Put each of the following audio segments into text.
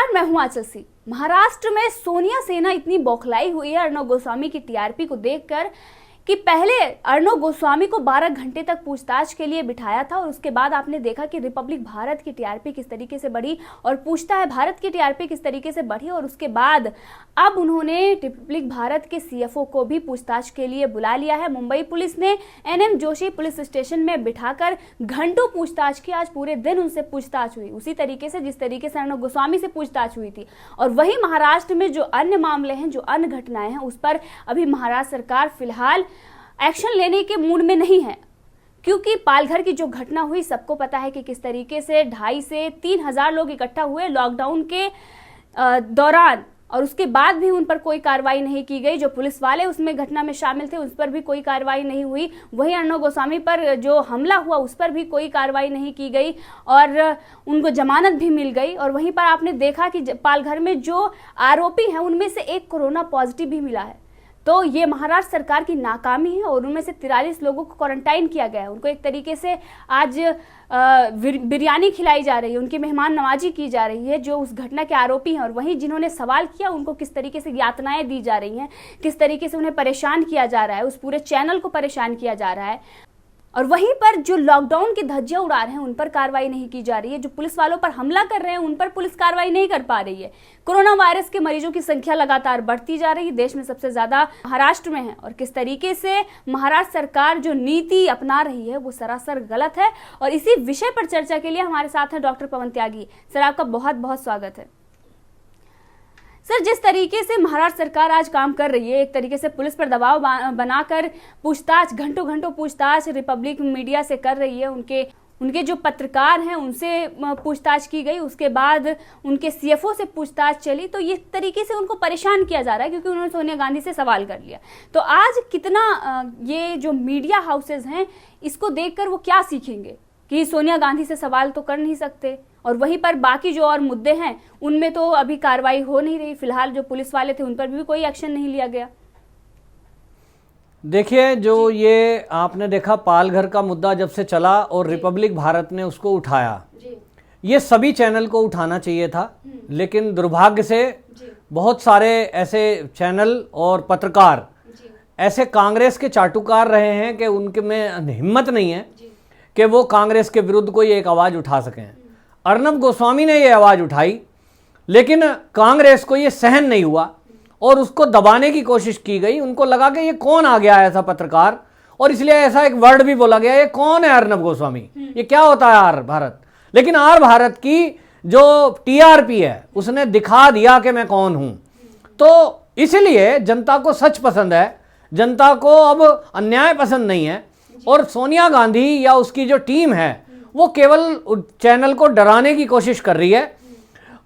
नमस्कार, मैं हूं आंचल सी। महाराष्ट्र में सोनिया सेना इतनी बौखलाई हुई है अर्णब गोस्वामी की टीआरपी को देखकर कि पहले अर्णब गोस्वामी को 12 घंटे तक पूछताछ के लिए बिठाया था और उसके बाद आपने देखा कि रिपब्लिक भारत की टीआरपी किस तरीके से बढ़ी और पूछता है भारत की टीआरपी किस तरीके से बढ़ी। और उसके बाद अब उन्होंने रिपब्लिक भारत के सीएफओ को भी पूछताछ के लिए बुला लिया है। मुंबई पुलिस ने एनएम जोशी पुलिस स्टेशन में बिठाकर घंटों पूछताछ की। आज पूरे दिन उनसे पूछताछ हुई, उसी तरीके से जिस तरीके से अर्णब गोस्वामी से पूछताछ हुई थी। और वही महाराष्ट्र में जो अन्य मामले हैं, जो अन्य घटनाएं हैं, उस पर अभी महाराष्ट्र सरकार फिलहाल एक्शन लेने के मूड में नहीं है, क्योंकि पालघर की जो घटना हुई सबको पता है कि किस तरीके से 2,500 से 3,000 लोग इकट्ठा हुए लॉकडाउन के दौरान, और उसके बाद भी उन पर कोई कार्रवाई नहीं की गई। जो पुलिस वाले उसमें घटना में शामिल थे उस पर भी कोई कार्रवाई नहीं हुई। वहीं अर्णब गोस्वामी पर जो हमला हुआ उस पर भी कोई कार्रवाई नहीं की गई और उनको जमानत भी मिल गई। और वहीं पर आपने देखा कि पालघर में जो आरोपी हैं उनमें से एक कोरोना पॉजिटिव भी मिला है। तो ये महाराष्ट्र सरकार की नाकामी है और उनमें से 43 लोगों को क्वारंटाइन किया गया है। उनको एक तरीके से आज बिरयानी खिलाई जा रही है, उनकी मेहमान नवाजी की जा रही है जो उस घटना के आरोपी हैं। और वहीं जिन्होंने सवाल किया उनको किस तरीके से यातनाएं दी जा रही हैं, किस तरीके से उन्हें परेशान किया जा रहा है, उस पूरे चैनल को परेशान किया जा रहा है। और वहीं पर जो लॉकडाउन की धज्जियां उड़ा रहे हैं उन पर कार्रवाई नहीं की जा रही है। जो पुलिस वालों पर हमला कर रहे हैं उन पर पुलिस कार्रवाई नहीं कर पा रही है। कोरोना वायरस के मरीजों की संख्या लगातार बढ़ती जा रही है, देश में सबसे ज्यादा महाराष्ट्र में है। और किस तरीके से महाराष्ट्र सरकार जो नीति अपना रही है वो सरासर गलत है। और इसी विषय पर चर्चा के लिए हमारे साथ हैं डॉक्टर पवन त्यागी। सर, आपका बहुत बहुत स्वागत है। सर, जिस तरीके से महाराष्ट्र सरकार आज काम कर रही है, एक तरीके से पुलिस पर दबाव बनाकर पूछताछ, घंटों घंटों पूछताछ रिपब्लिक मीडिया से कर रही है, उनके जो पत्रकार हैं उनसे पूछताछ की गई, उसके बाद उनके सीएफओ से पूछताछ चली। तो ये तरीके से उनको परेशान किया जा रहा है क्योंकि उन्होंने सोनिया गांधी से सवाल कर लिया। तो आज कितना ये जो मीडिया हाउसेज हैं इसको देखकर वो क्या सीखेंगे कि सोनिया गांधी से सवाल तो कर नहीं सकते, और वहीं पर बाकी जो और मुद्दे हैं उनमें तो अभी कार्रवाई हो नहीं रही। फिलहाल जो पुलिस वाले थे उन पर भी कोई एक्शन नहीं लिया गया। देखिए, जो ये आपने देखा पालघर का मुद्दा जब से चला और रिपब्लिक भारत ने उसको उठाया, ये सभी चैनल को उठाना चाहिए था, लेकिन दुर्भाग्य से बहुत सारे ऐसे चैनल और पत्रकार ऐसे कांग्रेस के चाटुकार रहे हैं कि उनके में हिम्मत नहीं है कि वो कांग्रेस के विरुद्ध कोई एक आवाज़ उठा सकें। अर्णब गोस्वामी ने ये आवाज़ उठाई, लेकिन कांग्रेस को ये सहन नहीं हुआ और उसको दबाने की कोशिश की गई। उनको लगा कि ये कौन आ गया ऐसा पत्रकार, और इसलिए ऐसा एक वर्ड भी बोला गया, ये कौन है अर्णब गोस्वामी, ये क्या होता है आर भारत। लेकिन आर भारत की जो टीआरपी है उसने दिखा दिया कि मैं कौन हूं। तो इसलिए जनता को सच पसंद है, जनता को अब अन्याय पसंद नहीं है। और सोनिया गांधी या उसकी जो टीम है वो केवल चैनल को डराने की कोशिश कर रही है।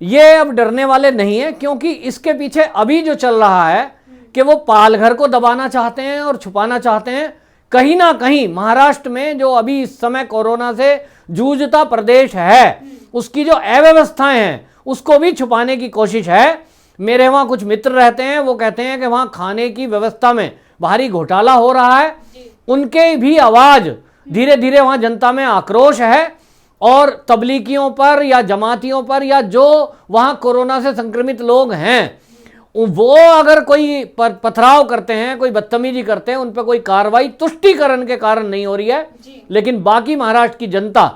ये अब डरने वाले नहीं है, क्योंकि इसके पीछे अभी जो चल रहा है कि वो पालघर को दबाना चाहते हैं और छुपाना चाहते हैं। कहीं ना कहीं महाराष्ट्र में जो अभी इस समय कोरोना से जूझता प्रदेश है उसकी जो अव्यवस्थाएं हैं उसको भी छुपाने की कोशिश है। मेरे वहाँ कुछ मित्र रहते हैं, वो कहते हैं कि वहाँ खाने की व्यवस्था में भारी घोटाला हो रहा है। उनके भी आवाज़ धीरे धीरे वहाँ जनता में आक्रोश है, और तबलीगियों पर या जमातियों पर या जो वहाँ कोरोना से संक्रमित लोग हैं वो अगर कोई पथराव करते हैं, कोई बदतमीजी करते हैं, उन पर कोई कार्रवाई तुष्टीकरण के कारण नहीं हो रही है। लेकिन बाकी महाराष्ट्र की जनता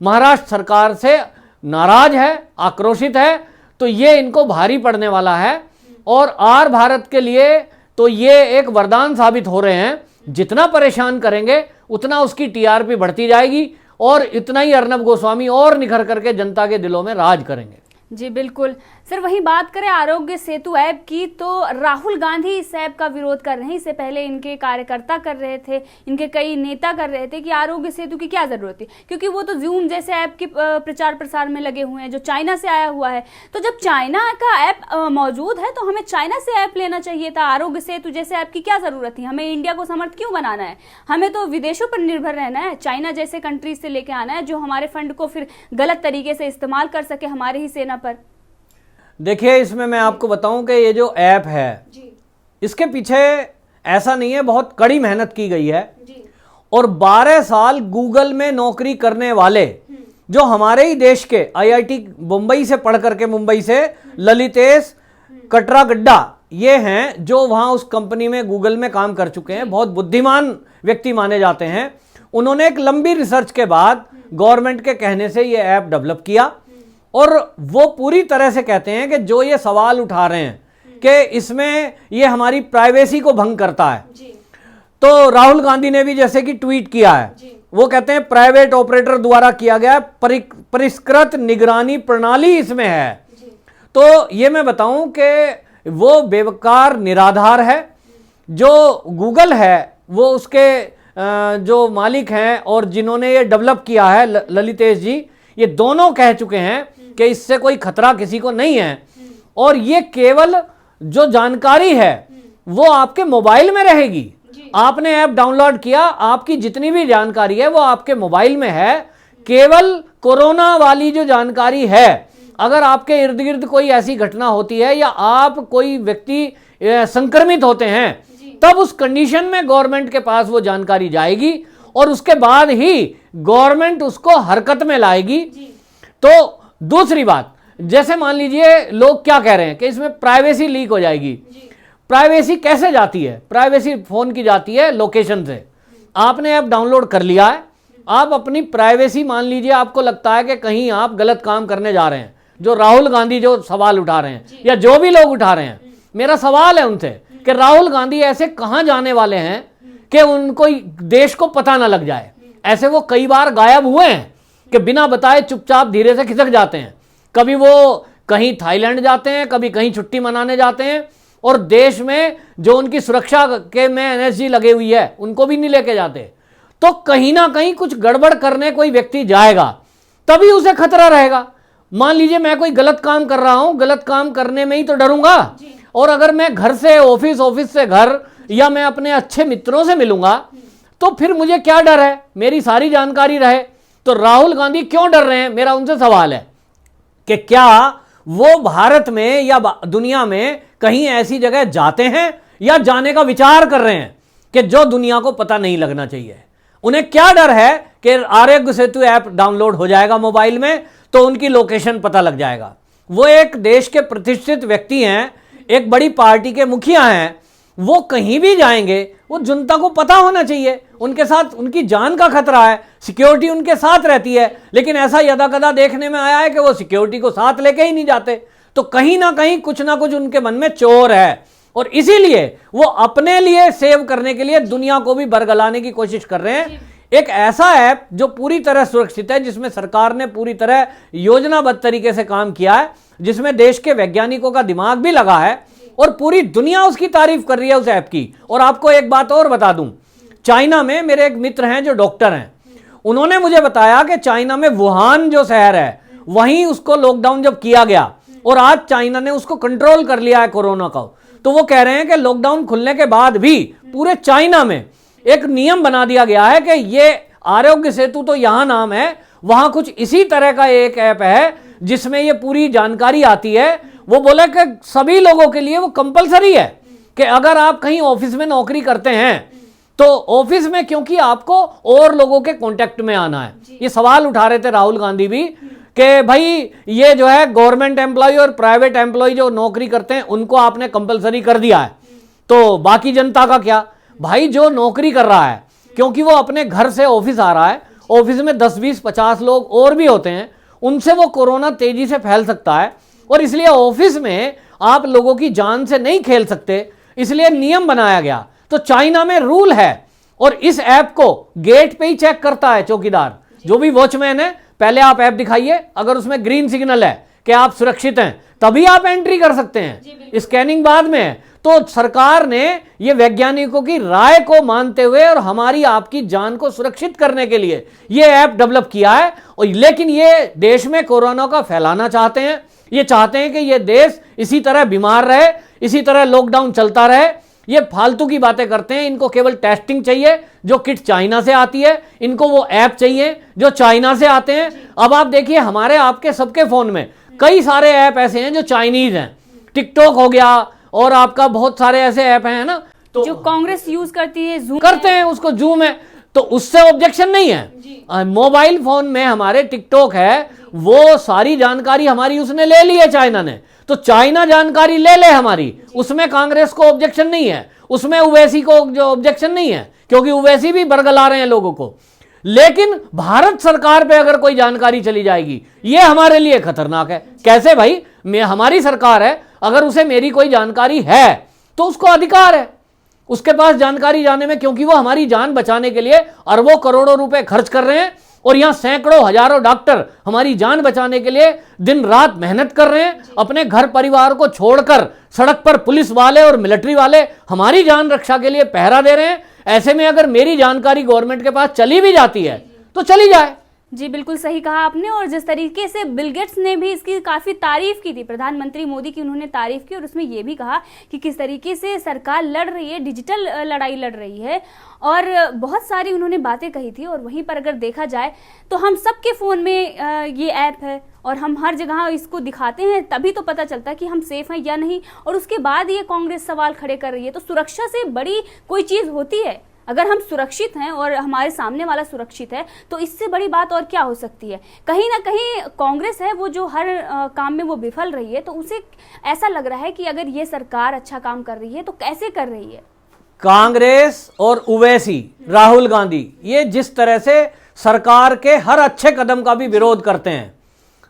महाराष्ट्र सरकार से नाराज है, आक्रोशित है। तो ये इनको भारी पड़ने वाला है और आर भारत के लिए तो ये एक वरदान साबित हो रहे हैं। जितना परेशान करेंगे उतना उसकी टीआरपी बढ़ती जाएगी और इतना ही अर्णब गोस्वामी और निखर करके जनता के दिलों में राज करेंगे। जी बिल्कुल। सर, वहीं बात करें आरोग्य सेतु ऐप की, तो राहुल गांधी इस ऐप का विरोध कर रहे हैं। इससे पहले इनके कार्यकर्ता कर रहे थे, इनके कई नेता कर रहे थे कि आरोग्य सेतु की क्या जरूरत है, क्योंकि वो तो जूम जैसे ऐप के प्रचार प्रसार में लगे हुए हैं जो चाइना से आया हुआ है। तो जब चाइना का ऐप मौजूद है तो हमें चाइना से ऐप लेना चाहिए था। आरोग्य सेतु जैसे ऐप की क्या जरूरत थी? हमें इंडिया को समर्थ क्यों बनाना है? हमें तो विदेशों पर निर्भर रहना है, चाइना जैसे कंट्रीज से लेके आना है जो हमारे फंड को फिर गलत तरीके से इस्तेमाल कर सके हमारी ही सेना पर। देखिए, इसमें मैं आपको बताऊं कि ये जो ऐप है इसके पीछे ऐसा नहीं है, बहुत कड़ी मेहनत की गई है। और 12 साल गूगल में नौकरी करने वाले जो हमारे ही देश के आईआईटी मुंबई से पढ़ करके, मुंबई से ललितेश कटरागड्डा, ये हैं जो वहां उस कंपनी में, गूगल में काम कर चुके हैं, बहुत बुद्धिमान व्यक्ति माने जाते हैं। उन्होंने एक लंबी रिसर्च के बाद गवर्नमेंट के कहने से ये ऐप डेवलप किया, और वो पूरी तरह से कहते हैं कि जो ये सवाल उठा रहे हैं कि इसमें ये हमारी प्राइवेसी को भंग करता है, तो राहुल गांधी ने भी जैसे कि ट्वीट किया है, वो कहते हैं प्राइवेट ऑपरेटर द्वारा किया गया परिष्कृत निगरानी प्रणाली इसमें है। तो ये मैं बताऊं कि वो बेवकार निराधार है। जो गूगल है वो उसके जो मालिक हैं और जिन्होंने ये डेवलप किया है, ललितेश जी, ये दोनों कह चुके हैं कि इससे कोई खतरा किसी को नहीं है, और ये केवल जो जानकारी है वो आपके मोबाइल में रहेगी। आपने ऐप डाउनलोड किया, आपकी जितनी भी जानकारी है वो आपके मोबाइल में है। केवल कोरोना वाली जो जानकारी है, अगर आपके इर्द गिर्द कोई ऐसी घटना होती है या आप कोई व्यक्ति संक्रमित होते हैं, तब उस कंडीशन में गवर्नमेंट के पास वो जानकारी जाएगी और उसके बाद ही गवर्नमेंट उसको हरकत में लाएगी। तो दूसरी बात, जैसे मान लीजिए लोग क्या कह रहे हैं कि इसमें प्राइवेसी लीक हो जाएगी। प्राइवेसी कैसे जाती है? प्राइवेसी फोन की जाती है लोकेशन से। आपने ऐप डाउनलोड कर लिया है, आप अपनी प्राइवेसी, मान लीजिए आपको लगता है कि कहीं आप गलत काम करने जा रहे हैं, जो राहुल गांधी जो सवाल उठा रहे हैं या जो भी लोग उठा रहे हैं, मेरा सवाल है उनसे कि राहुल गांधी ऐसे कहां जाने वाले हैं कि उनको देश को पता ना लग जाए। ऐसे वो कई बार गायब हुए हैं कि बिना बताए चुपचाप धीरे से खिसक जाते हैं। कभी वो कहीं थाईलैंड जाते हैं, कभी कहीं छुट्टी मनाने जाते हैं, और देश में जो उनकी सुरक्षा के में एनएसजी लगे हुई है उनको भी नहीं लेके जाते। तो कहीं ना कहीं कुछ गड़बड़ करने कोई व्यक्ति जाएगा, तभी उसे खतरा रहेगा। मान लीजिए मैं कोई गलत काम कर रहा हूं, गलत काम करने में ही तो डरूंगा, और अगर मैं घर से ऑफिस, ऑफिस से घर, या मैं अपने अच्छे मित्रों से मिलूंगा, तो फिर मुझे क्या डर है? मेरी सारी जानकारी रहे। तो राहुल गांधी क्यों डर रहे हैं? मेरा उनसे सवाल है कि क्या वो भारत में या दुनिया में कहीं ऐसी जगह जाते हैं या जाने का विचार कर रहे हैं कि जो दुनिया को पता नहीं लगना चाहिए? उन्हें क्या डर है कि आरोग्य सेतु ऐप डाउनलोड हो जाएगा मोबाइल में तो उनकी लोकेशन पता लग जाएगा। वो एक देश के प्रतिष्ठित व्यक्ति हैं, एक बड़ी पार्टी के मुखिया हैं, वो कहीं भी जाएंगे वो जनता को पता होना चाहिए। उनके साथ उनकी जान का खतरा है, सिक्योरिटी उनके साथ रहती है, लेकिन ऐसा यदाकदा देखने में आया है कि वो सिक्योरिटी को साथ लेके ही नहीं जाते। तो कहीं ना कुछ उनके मन में चोर है, और इसीलिए वो अपने लिए सेव करने के लिए दुनिया को भी बरगलाने की कोशिश कर रहे हैं। एक ऐसा ऐप जो पूरी तरह सुरक्षित है, जिसमें सरकार ने पूरी तरह योजनाबद्ध तरीके से काम किया है, जिसमें देश के वैज्ञानिकों का दिमाग भी लगा है, और पूरी दुनिया उसकी तारीफ कर रही है उस ऐप की। और आपको एक बात और बता दूं, चाइना में मेरे एक मित्र हैं जो डॉक्टर हैं, उन्होंने मुझे बताया कि चाइना में वुहान जो शहर है, वहीं उसको लॉकडाउन जब किया गया और आज चाइना ने उसको कंट्रोल कर लिया है कोरोना का, तो वो कह रहे हैं कि लॉकडाउन खुलने के बाद भी पूरे चाइना में एक नियम बना दिया गया है कि ये आरोग्य सेतु तो यहां नाम है, वहां कुछ इसी तरह का एक ऐप है जिसमें ये पूरी जानकारी आती है। वो बोले कि सभी लोगों के लिए वो कंपलसरी है कि अगर आप कहीं ऑफिस में नौकरी करते हैं तो ऑफिस में, क्योंकि आपको और लोगों के कांटेक्ट में आना है। ये सवाल उठा रहे थे राहुल गांधी भी कि भाई ये जो है गवर्नमेंट एम्प्लॉय और प्राइवेट एम्प्लॉय जो नौकरी करते हैं उनको आपने कंपलसरी कर दिया है, तो बाकी जनता का क्या? भाई जो नौकरी कर रहा है, क्योंकि वो अपने घर से ऑफिस आ रहा है, ऑफिस में 10, 20, 50 लोग और भी होते हैं, उनसे वो कोरोना तेजी से फैल सकता है, और इसलिए ऑफिस में आप लोगों की जान से नहीं खेल सकते, इसलिए नियम बनाया गया। तो चाइना में रूल है, और इस ऐप को गेट पे ही चेक करता है चौकीदार, जो भी वॉचमैन है। पहले आप ऐप दिखाइए, अगर उसमें ग्रीन सिग्नल है कि आप सुरक्षित हैं, तभी आप एंट्री कर सकते हैं। स्कैनिंग बाद में है। तो सरकार ने ये वैज्ञानिकों की राय को मानते हुए और हमारी आपकी जान को सुरक्षित करने के लिए ये ऐप डेवलप किया है। और लेकिन ये देश में कोरोना का फैलाना चाहते हैं, ये चाहते हैं कि ये देश इसी तरह बीमार रहे, इसी तरह लॉकडाउन चलता रहे। ये फालतू की बातें करते हैं। इनको केवल टेस्टिंग चाहिए जो किट चाइना से आती है, इनको वो ऐप चाहिए जो चाइना से आते हैं। अब आप देखिए हमारे आपके सबके फोन में कई सारे ऐप ऐसे हैं जो चाइनीज हैं, टिकटॉक हो गया और आपका बहुत सारे ऐसे ऐप हैं ना, तो जो कांग्रेस यूज करती है, जूम करते हैं उसको, जूम है। तो उससे ऑब्जेक्शन नहीं है। मोबाइल फोन में हमारे टिकटॉक है, वो सारी जानकारी हमारी उसने ले ली है चाइना ने, तो चाइना जानकारी ले ले हमारी, उसमें कांग्रेस को ऑब्जेक्शन नहीं है, उसमें ओवैसी को जो ऑब्जेक्शन नहीं है, क्योंकि ओवैसी भी बरगला रहे हैं लोगों को। लेकिन भारत सरकार पे अगर कोई जानकारी चली जाएगी, ये हमारे लिए खतरनाक है। कैसे भाई? हमारी सरकार है, अगर उसे मेरी कोई जानकारी है तो उसको अधिकार है उसके पास जानकारी जाने में, क्योंकि वो हमारी जान बचाने के लिए अरबों करोड़ों रुपए खर्च कर रहे हैं, और यहां सैकड़ों हजारों डॉक्टर हमारी जान बचाने के लिए दिन रात मेहनत कर रहे हैं, अपने घर परिवार को छोड़कर सड़क पर पुलिस वाले और मिलिट्री वाले हमारी जान रक्षा के लिए पहरा दे रहे हैं। ऐसे में अगर मेरी जानकारी गवर्नमेंट के पास चली भी जाती है तो चली जाए। जी बिल्कुल सही कहा आपने। और जिस तरीके से बिल गेट्स ने भी इसकी काफ़ी तारीफ की थी, प्रधानमंत्री मोदी की उन्होंने तारीफ की, और उसमें ये भी कहा कि किस तरीके से सरकार लड़ रही है, डिजिटल लड़ाई लड़ रही है, और बहुत सारी उन्होंने बातें कही थी। और वहीं पर अगर देखा जाए तो हम सबके फ़ोन में ये ऐप है और हम हर जगह इसको दिखाते हैं, तभी तो पता चलता है कि हम सेफ हैं या नहीं। और उसके बाद ये कांग्रेस सवाल खड़े कर रही है। तो सुरक्षा से बड़ी कोई चीज़ होती है? अगर हम सुरक्षित हैं और हमारे सामने वाला सुरक्षित है तो इससे बड़ी बात और क्या हो सकती है? कहीं ना कहीं कांग्रेस है वो जो हर काम में वो विफल रही है, तो उसे ऐसा लग रहा है कि अगर ये सरकार अच्छा काम कर रही है तो कैसे कर रही है? कांग्रेस और ओवैसी, राहुल गांधी, ये जिस तरह से सरकार के हर अच्छे कदम का भी विरोध करते हैं,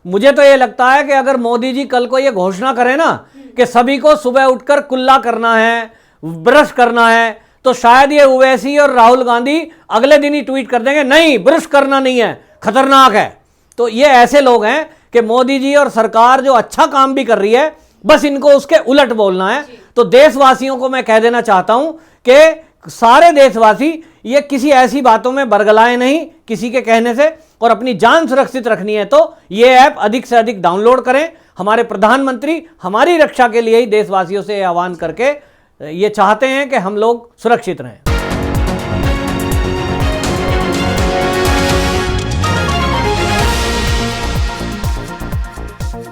मुझे तो ये लगता है कि अगर मोदी जी कल को ये घोषणा करें ना कि सभी को सुबह उठकर कुल्ला करना है, ब्रश करना है, तो शायद ये ओवैसी और राहुल गांधी अगले दिन ही ट्वीट कर देंगे, नहीं ब्रश करना नहीं है, खतरनाक है। तो ये ऐसे लोग हैं कि मोदी जी और सरकार जो अच्छा काम भी कर रही है, बस इनको उसके उलट बोलना है। तो देशवासियों को मैं कह देना चाहता हूं कि सारे देशवासी ये किसी ऐसी बातों में बरगलाए नहीं किसी के कहने से, और अपनी जान सुरक्षित रखनी है तो ये ऐप अधिक से अधिक डाउनलोड करें। हमारे प्रधानमंत्री हमारी रक्षा के लिए ही देशवासियों से आह्वान करके ये चाहते हैं कि हम लोग सुरक्षित रहें।